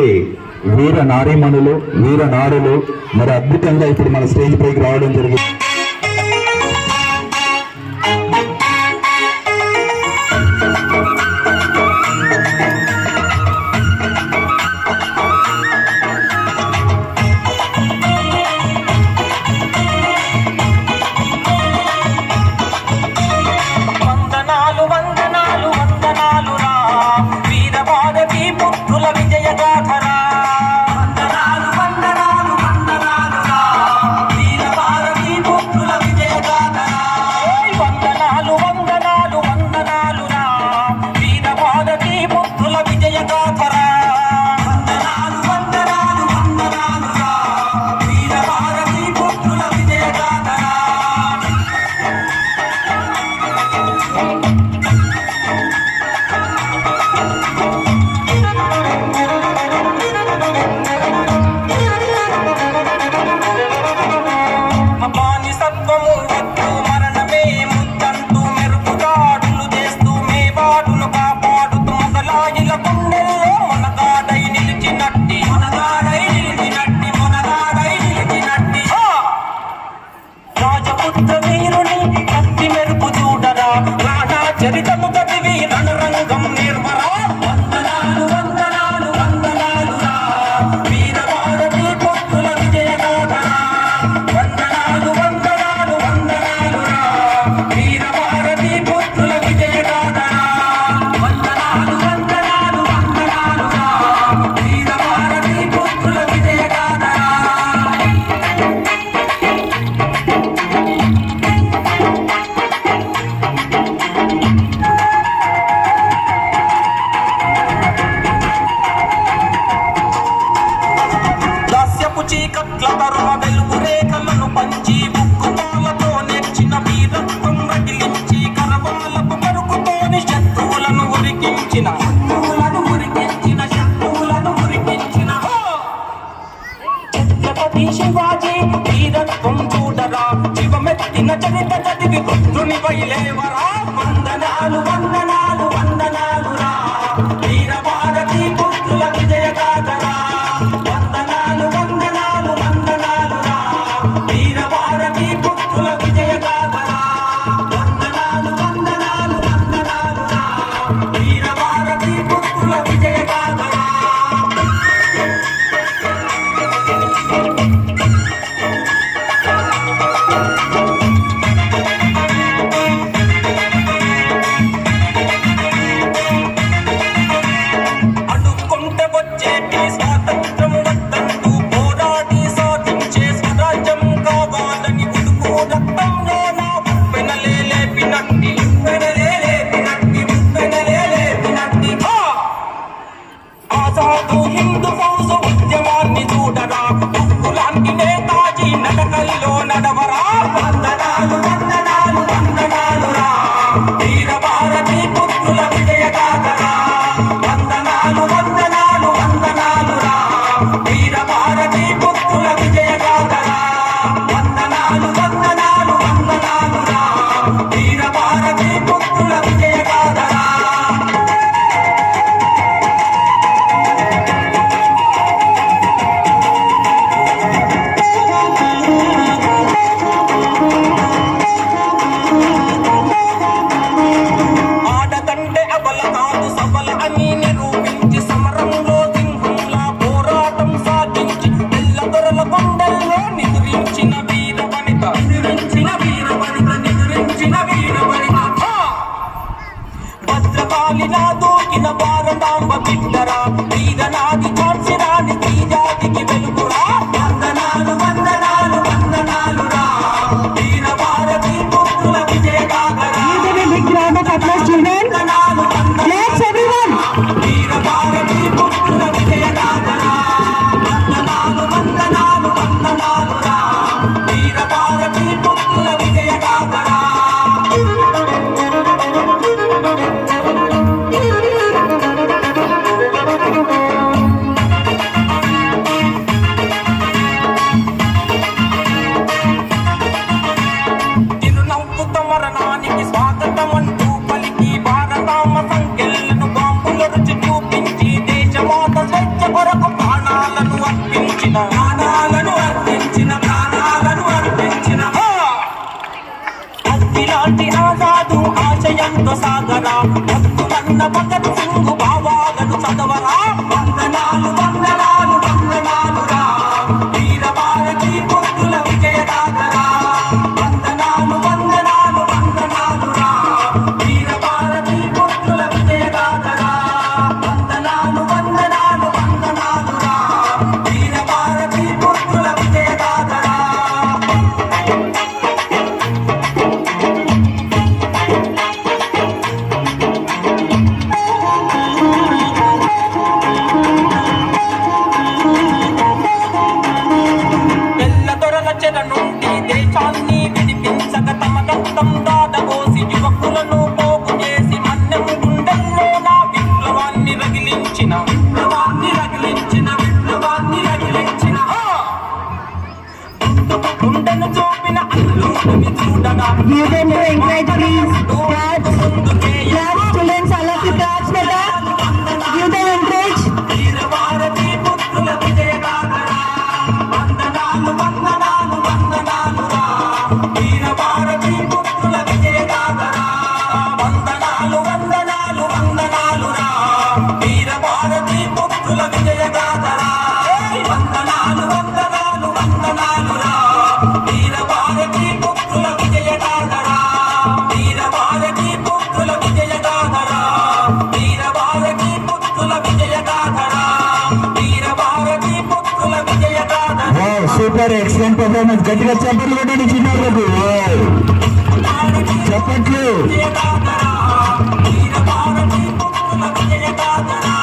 ఏదైతే వీర నారీమణులు వీర నారులు మరి అద్భుతంగా ఇప్పుడు మన స్టేజ్ పైకి రావడం జరిగింది. శివాజీ వీరత్వం చూడరా శివమెత్తిన చరిత చదివి వృద్ధుని వైలేవరా వందనాలు వందనాలు వందనాలు రా వీర భారతి పుత్రుల విజయగాథరా వందనాలు వందనాలు వందనాలు రా వీర భారతి పుత్రుల విజయగాథరా వందనాలు వందనాలు వందనాలు రా వీర భారతి పుత్రుల విజయగాథరా. లాంటి ఆజాదు ఆశయంతో సాగరా భక్తులన్న భగత్ సింగ్ భావాలను చదవరా వందనాలు వందనాలు వందనాలు రా వీర భారతి పుత్రుల విజయగాథరా వందనాలు వందనాలు వందనాలు రా వీర భారతి పుత్రుల విజయగాథరా వందనాలు వందనాలు వందనాలు రా వీర భారతి పుత్రుల విజయగాథరా తెల్ల దొరల చెర నుండి దేశాన్ని విడిపించక తమ రక్తం దాదబోసి యువకులను పోగు చేసి మన్నెం గుండెల్లో నా విప్లవాన్ని రగిలించిన గుండెను చూపిన అల్లుడిని చూడగా Give them the encourage, please. Claps. Claps, students. All of you claps for that. Give them encourage. వీర భారతి పుత్రుల విజయగాథరా వందనాలు వందనాలు వందనాలు రా వీర భారతి పుత్రుల విజయగాథరా వందనాలు వందనాలు వందనాలు రా వీర భారతి పుత్రుల విజయగాథరా వందనాలు వందనాలు వందనాలు రా వీర భారతి పుత్రుల విజయగాథరా వీర భారతి పుత్రుల విజయగాథరా వీర భారతి పుత్రుల విజయగాథరా వీర భారతి పుత్రుల విజయగాథరా సూపర్ ఎక్సలెంట్ పర్ఫార్మెన్స్. గట్టిగా చప్పట్లు కొట్టండి చిన్నారులకు. చప్పట్లు. విజయగాథరా వీర భారతి పుత్రుల విజయగాథరా